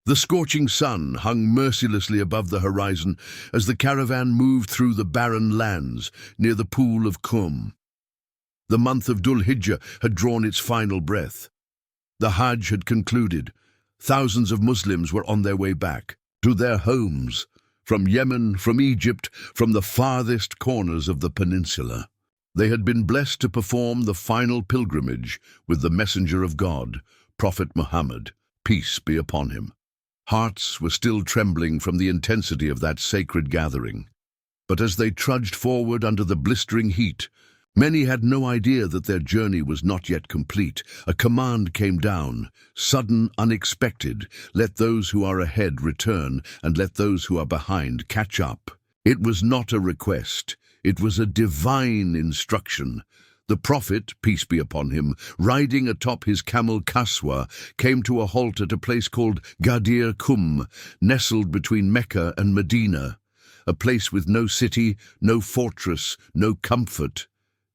The scorching sun hung mercilessly above the horizon as the caravan moved through the barren lands near the pool of Khumm. The month of Dhul-Hijjah had drawn its final breath. The Hajj had concluded. Thousands of Muslims were on their way back to their homes, from Yemen, from Egypt, from the farthest corners of the peninsula. They had been blessed to perform the final pilgrimage with the messenger of God, Prophet Muhammad, peace be upon him. Hearts were still trembling from the intensity of that sacred gathering. But as they trudged forward under the blistering heat, many had no idea that their journey was not yet complete. A command came down, sudden, unexpected: let those who are ahead return, and let those who are behind catch up. It was not a request, it was a divine instruction. The Prophet, peace be upon him, riding atop his camel Kaswa, came to a halt at a place called Ghadir Khumm, nestled between Mecca and Medina, a place with no city, no fortress, no comfort.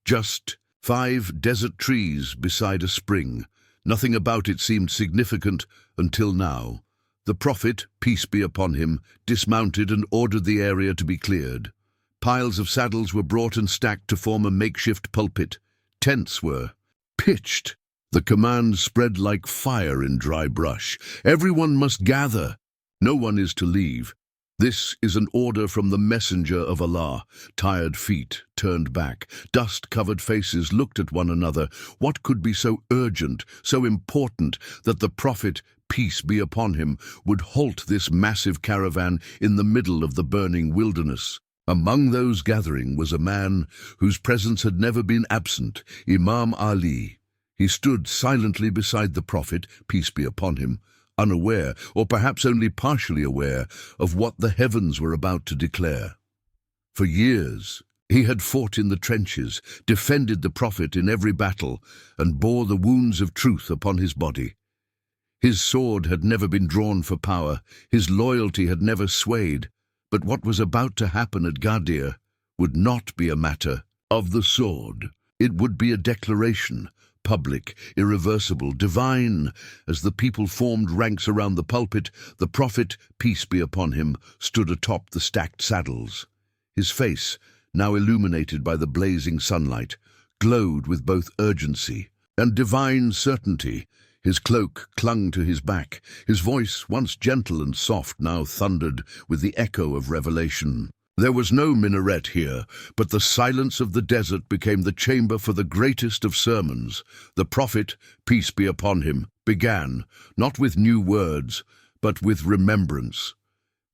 Just 5 desert trees beside a spring. Nothing about it seemed significant until now. The Prophet, peace be upon him, dismounted and ordered the area to be cleared. Piles of saddles were brought and stacked to form a makeshift pulpit. Tents were pitched. The command spread like fire in dry brush. Everyone must gather. No one is to leave. This is an order from the messenger of Allah. Tired feet turned back. Dust-covered faces looked at one another. What could be so urgent, so important, that the Prophet, peace be upon him, would halt this massive caravan in the middle of the burning wilderness? Among those gathering was a man whose presence had never been absent, Imam Ali. He stood silently beside the Prophet, peace be upon him, unaware, or perhaps only partially aware, of what the heavens were about to declare. For years, he had fought in the trenches, defended the Prophet in every battle, and bore the wounds of truth upon his body. His sword had never been drawn for power, his loyalty had never swayed, but what was about to happen at Ghadir would not be a matter of the sword. It would be a declaration, public, irreversible, divine. As the people formed ranks around the pulpit, the Prophet, peace be upon him, stood atop the stacked saddles. His face, now illuminated by the blazing sunlight, glowed with both urgency and divine certainty. His cloak clung to his back. His voice, once gentle and soft, now thundered with the echo of revelation. There was no minaret here, but the silence of the desert became the chamber for the greatest of sermons. The Prophet, peace be upon him, began, not with new words, but with remembrance.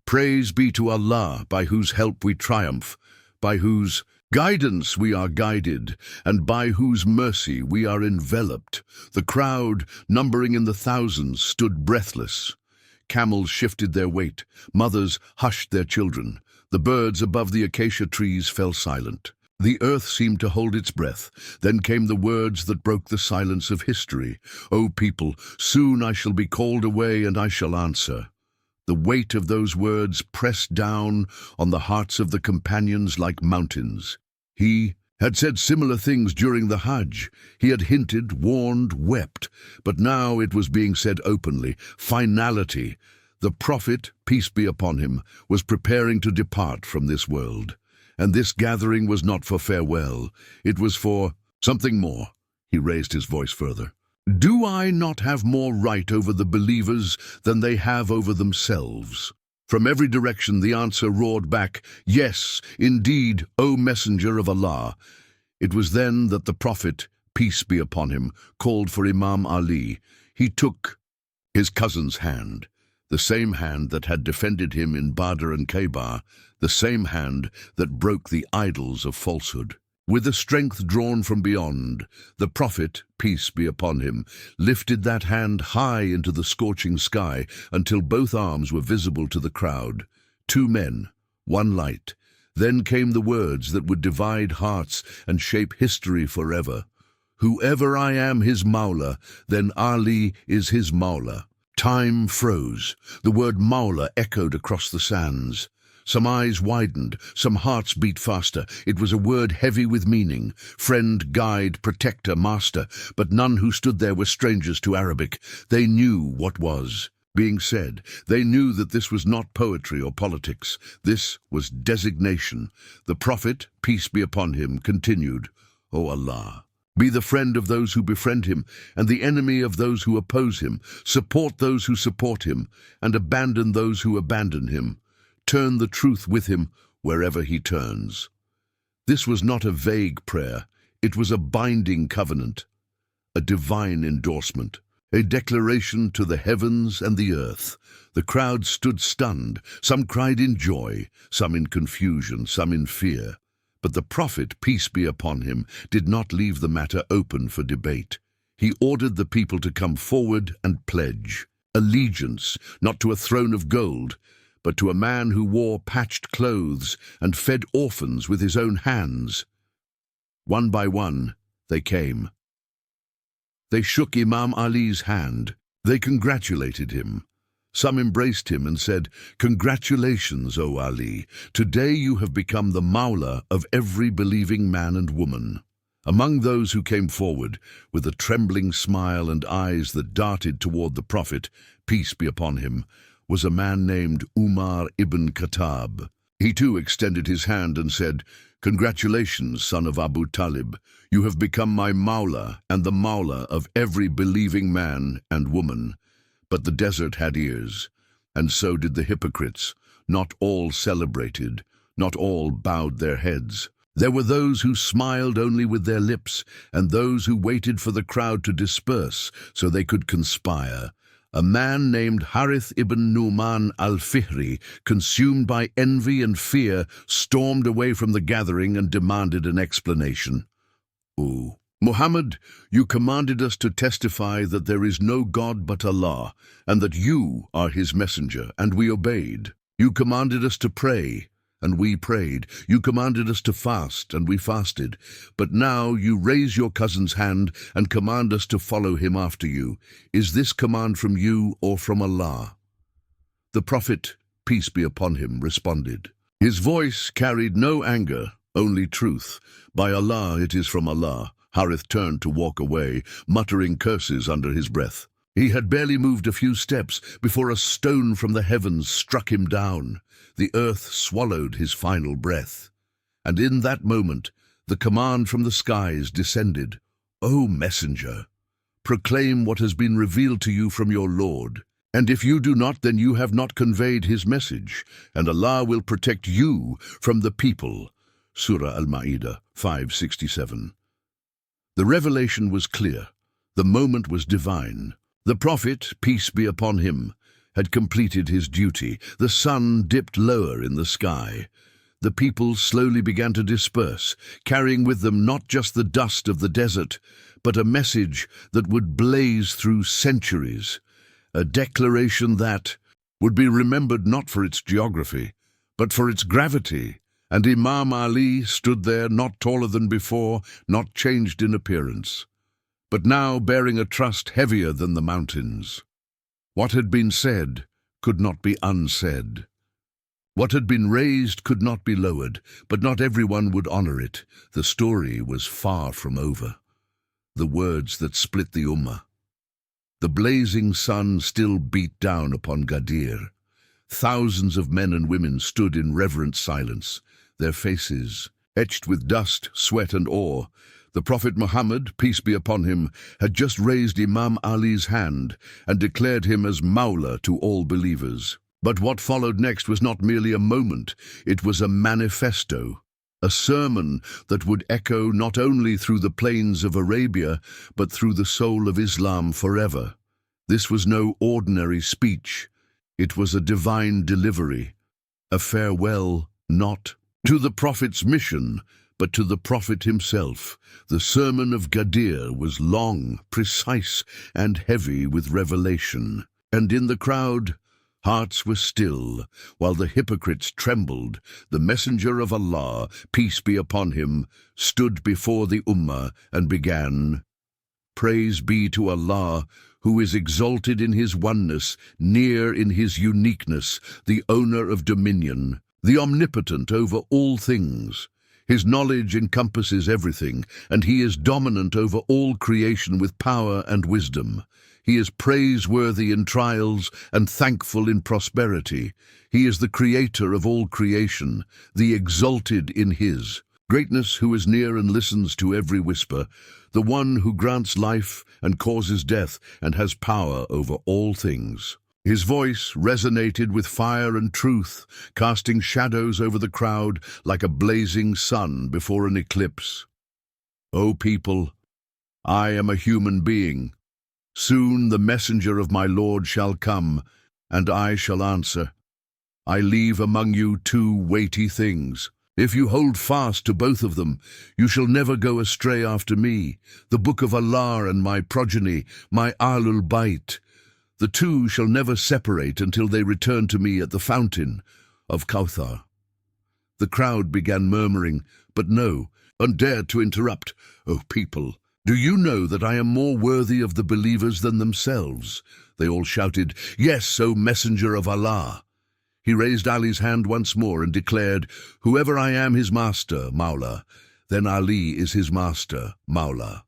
Praise be to Allah, by whose help we triumph, by whose guidance we are guided, and by whose mercy we are enveloped. The crowd, numbering in the thousands, stood breathless. Camels shifted their weight, mothers hushed their children. The birds above the acacia trees fell silent. The earth seemed to hold its breath. Then came the words that broke the silence of history. O people, soon I shall be called away, and I shall answer. The weight of those words pressed down on the hearts of the companions like mountains. He had said similar things during the Hajj. He had hinted, warned, wept, but now it was being said openly. Finality. The Prophet, peace be upon him, was preparing to depart from this world. And this gathering was not for farewell. It was for something more. He raised his voice further. Do I not have more right over the believers than they have over themselves? From every direction the answer roared back, yes, indeed, O Messenger of Allah. It was then that the Prophet, peace be upon him, called for Imam Ali. He took his cousin's hand, the same hand that had defended him in Badr and Khaybar, the same hand that broke the idols of falsehood. With a strength drawn from beyond, the Prophet, peace be upon him, lifted that hand high into the scorching sky until both arms were visible to the crowd. 2 men, 1 light. Then came the words that would divide hearts and shape history forever. Whoever I am his Mawla, then Ali is his Mawla. Time froze. The word Mawla echoed across the sands. Some eyes widened, some hearts beat faster. It was a word heavy with meaning. Friend, guide, protector, master. But none who stood there were strangers to Arabic. They knew what was being said. They knew that this was not poetry or politics. This was designation. The Prophet, peace be upon him, continued, O Allah, be the friend of those who befriend him, and the enemy of those who oppose him. Support those who support him, and abandon those who abandon him. Turn the truth with him wherever he turns. This was not a vague prayer. It was a binding covenant, a divine endorsement, a declaration to the heavens and the earth. The crowd stood stunned. Some cried in joy, some in confusion, some in fear. But the Prophet, peace be upon him, did not leave the matter open for debate. He ordered the people to come forward and pledge allegiance, not to a throne of gold, but to a man who wore patched clothes and fed orphans with his own hands. One by one, they came. They shook Imam Ali's hand. They congratulated him. Some embraced him and said, Congratulations, O Ali. Today you have become the Mawla of every believing man and woman. Among those who came forward, with a trembling smile and eyes that darted toward the Prophet, peace be upon him, was a man named Umar ibn Khattab. He too extended his hand and said, Congratulations, son of Abu Talib. You have become my Mawla and the Mawla of every believing man and woman. But the desert had ears, and so did the hypocrites. Not all celebrated, not all bowed their heads. There were those who smiled only with their lips, and those who waited for the crowd to disperse so they could conspire. A man named Harith ibn Nu'man al-Fihri, consumed by envy and fear, stormed away from the gathering and demanded an explanation. "Ooh, Muhammad, you commanded us to testify that there is no God but Allah, and that you are his messenger, and we obeyed. You commanded us to pray, and we prayed. You commanded us to fast, and we fasted. But now you raise your cousin's hand and command us to follow him after you. Is this command from you or from Allah?" The Prophet, peace be upon him, responded. His voice carried no anger, only truth. By Allah, it is from Allah. Harith turned to walk away, muttering curses under his breath. He had barely moved a few steps before a stone from the heavens struck him down. The earth swallowed his final breath. And in that moment, the command from the skies descended. "O messenger, proclaim what has been revealed to you from your Lord. And if you do not, then you have not conveyed his message, and Allah will protect you from the people." Surah Al-Ma'idah 567. The revelation was clear. The moment was divine. The Prophet, peace be upon him, had completed his duty. The sun dipped lower in the sky. The people slowly began to disperse, carrying with them not just the dust of the desert, but a message that would blaze through centuries, a declaration that would be remembered not for its geography, but for its gravity. And Imam Ali stood there, not taller than before, not changed in appearance, but now bearing a trust heavier than the mountains. What had been said could not be unsaid. What had been raised could not be lowered, but not everyone would honor it. The story was far from over. The words that split the Ummah. The blazing sun still beat down upon Ghadir. Thousands of men and women stood in reverent silence, their faces etched with dust, sweat, and awe. The Prophet Muhammad, peace be upon him, had just raised Imam Ali's hand and declared him as Mawla to all believers. But what followed next was not merely a moment, it was a manifesto, a sermon that would echo not only through the plains of Arabia, but through the soul of Islam forever. This was no ordinary speech. It was a divine delivery, a farewell not to the Prophet's mission, but to the Prophet himself. The sermon of Ghadir was long, precise, and heavy with revelation. And in the crowd, hearts were still, while the hypocrites trembled. The messenger of Allah, peace be upon him, stood before the Ummah and began, "Praise be to Allah, who is exalted in his oneness, near in his uniqueness, the owner of dominion, the omnipotent over all things. His knowledge encompasses everything, and he is dominant over all creation with power and wisdom. He is praiseworthy in trials and thankful in prosperity. He is the creator of all creation, the exalted in his greatness, who is near and listens to every whisper, the one who grants life and causes death and has power over all things. His voice resonated with fire and truth, casting shadows over the crowd like a blazing sun before an eclipse. O people, I am a human being. Soon the messenger of my Lord shall come, and I shall answer. I leave among you two weighty things. If you hold fast to both of them, you shall never go astray after me, the book of Allah and my progeny, my Ahl-e-Bait. The two shall never separate until they return to me at the fountain of Kawthar. The crowd began murmuring, but no one dared to interrupt. O people, do you know that I am more worthy of the believers than themselves? They all shouted, Yes, O Messenger of Allah. He raised Ali's hand once more and declared, Whoever I am his master, Mawla, then Ali is his master, Mawla.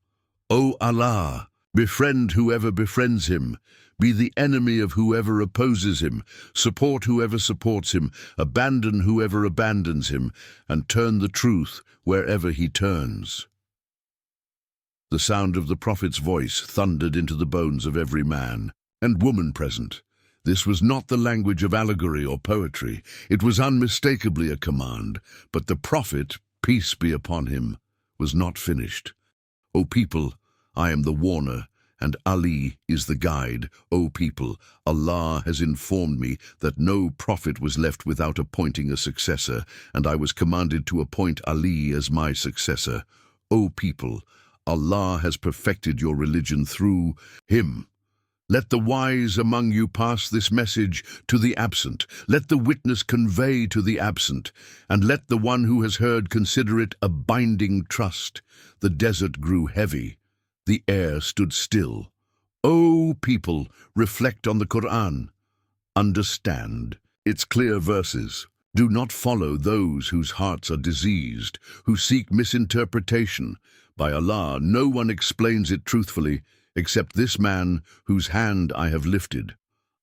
O Allah, befriend whoever befriends him, be the enemy of whoever opposes him, support whoever supports him, abandon whoever abandons him, and turn the truth wherever he turns. The sound of the Prophet's voice thundered into the bones of every man and woman present. This was not the language of allegory or poetry. It was unmistakably a command, but the Prophet, peace be upon him, was not finished. O people, I am the warner, and Ali is the guide. O people, Allah has informed me that no prophet was left without appointing a successor, and I was commanded to appoint Ali as my successor. O people, Allah has perfected your religion through him. Let the wise among you pass this message to the absent. Let the witness convey to the absent, and let the one who has heard consider it a binding trust. The desert grew heavy. The air stood still. O people, reflect on the Quran. Understand its clear verses. Do not follow those whose hearts are diseased, who seek misinterpretation. By Allah, no one explains it truthfully, except this man whose hand I have lifted.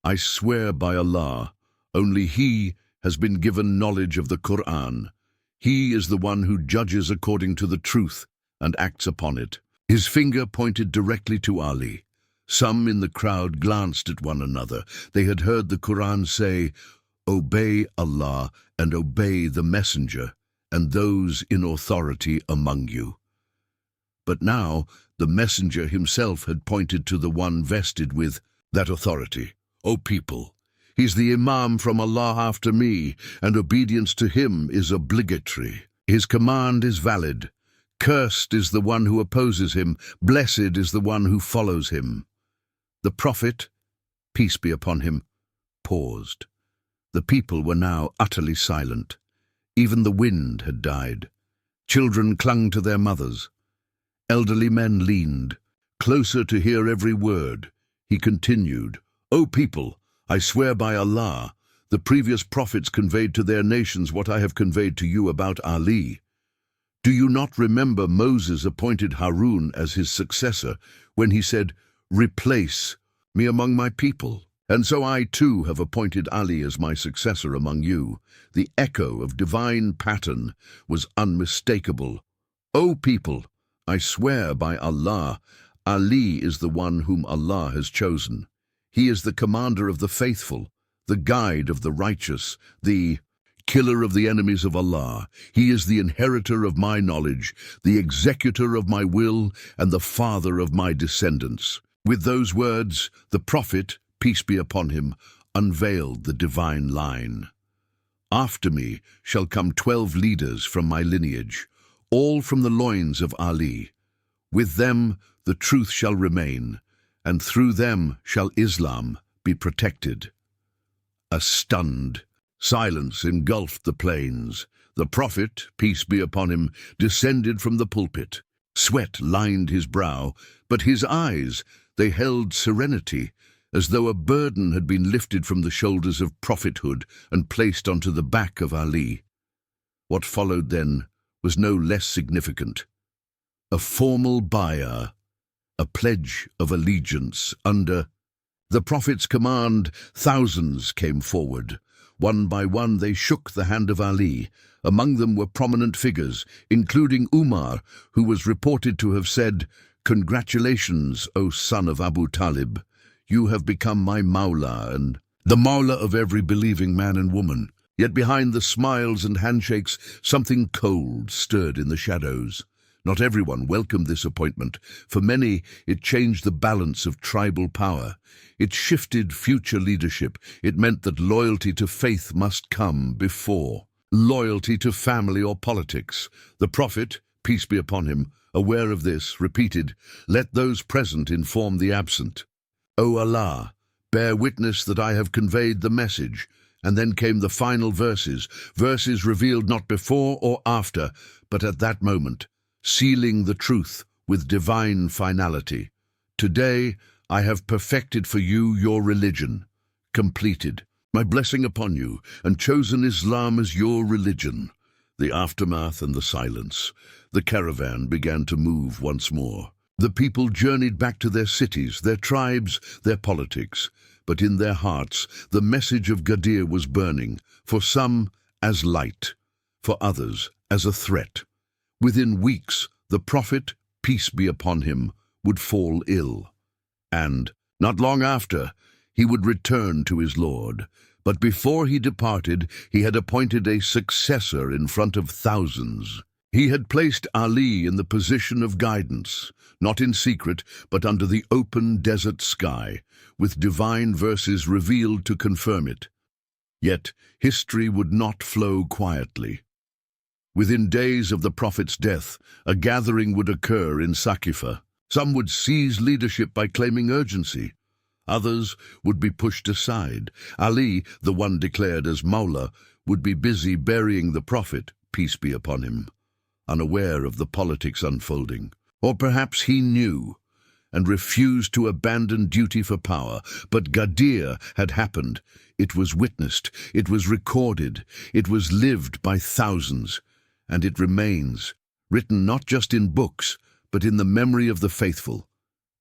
I swear by Allah, only he has been given knowledge of the Quran. He is the one who judges according to the truth and acts upon it. His finger pointed directly to Ali. Some in the crowd glanced at one another. They had heard the Quran say, Obey Allah and obey the Messenger and those in authority among you. But now the Messenger himself had pointed to the one vested with that authority. O people, he's the Imam from Allah after me, and obedience to him is obligatory. His command is valid. Cursed is the one who opposes him. Blessed is the one who follows him. The Prophet, peace be upon him, paused. The people were now utterly silent. Even the wind had died. Children clung to their mothers. Elderly men leaned, closer to hear every word. He continued, O people, I swear by Allah, the previous prophets conveyed to their nations what I have conveyed to you about Ali. Do you not remember Moses appointed Harun as his successor when he said, Replace me among my people? And so I too have appointed Ali as my successor among you. The echo of divine pattern was unmistakable. O people, I swear by Allah, Ali is the one whom Allah has chosen. He is the commander of the faithful, the guide of the righteous, the killer of the enemies of Allah. He is the inheritor of my knowledge, the executor of my will, and the father of my descendants. With those words, the Prophet, peace be upon him, unveiled the divine line. After me shall come 12 leaders from my lineage, all from the loins of Ali. With them the truth shall remain, and through them shall Islam be protected. A stunned silence engulfed the plains. The Prophet, peace be upon him, descended from the pulpit. Sweat lined his brow, but his eyes, they held serenity, as though a burden had been lifted from the shoulders of prophethood and placed onto the back of Ali. What followed then was no less significant. A formal bay'ah, a pledge of allegiance. Under the Prophet's command, thousands came forward. One by one they shook the hand of Ali. Among them were prominent figures, including Umar, who was reported to have said, "Congratulations, O son of Abu Talib. You have become my Mawla and the Mawla of every believing man and woman." Yet behind the smiles and handshakes, something cold stirred in the shadows. Not everyone welcomed this appointment. For many, it changed the balance of tribal power. It shifted future leadership. It meant that loyalty to faith must come before loyalty to family or politics. The Prophet, peace be upon him, aware of this, repeated, "Let those present inform the absent. O Allah, bear witness that I have conveyed the message." And then came the final verses revealed not before or after, but at that moment, sealing the truth with divine finality. "Today I have perfected for you your religion, completed my blessing upon you, and chosen Islam as your religion." The aftermath and the silence. The caravan began to move once more. The people journeyed back to their cities, their tribes, their politics. But in their hearts, the message of Ghadir was burning, for some as light, for others as a threat. Within weeks, the Prophet, peace be upon him, would fall ill. And, not long after, he would return to his Lord. But before he departed, he had appointed a successor in front of thousands. He had placed Ali in the position of guidance, not in secret, but under the open desert sky, with divine verses revealed to confirm it. Yet history would not flow quietly. Within days of the Prophet's death, a gathering would occur in Saqifa. Some would seize leadership by claiming urgency. Others would be pushed aside. Ali, the one declared as Mawla, would be busy burying the Prophet, peace be upon him, unaware of the politics unfolding. Or perhaps he knew and refused to abandon duty for power. But Ghadir had happened. It was witnessed, it was recorded, it was lived by thousands, and it remains, written not just in books, but in the memory of the faithful.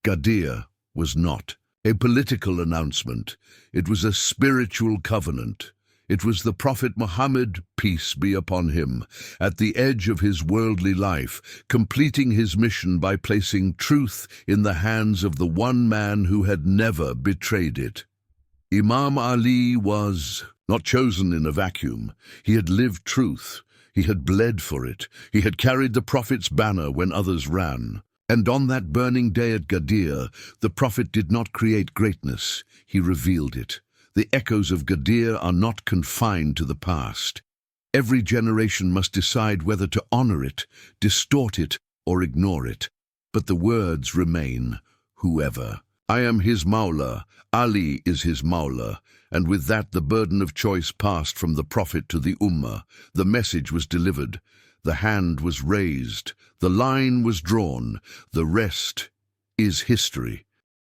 Ghadir was not a political announcement. It was a spiritual covenant. It was the Prophet Muhammad, peace be upon him, at the edge of his worldly life, completing his mission by placing truth in the hands of the one man who had never betrayed it. Imam Ali was not chosen in a vacuum. He had lived truth. He had bled for it. He had carried the Prophet's banner when others ran. And on that burning day at Ghadir, the Prophet did not create greatness. He revealed it. The echoes of Ghadir are not confined to the past. Every generation must decide whether to honor it, distort it, or ignore it. But the words remain, whoever. I am his Mawla, Ali is his Mawla, and with that the burden of choice passed from the Prophet to the Ummah. The message was delivered, the hand was raised, the line was drawn, the rest is history.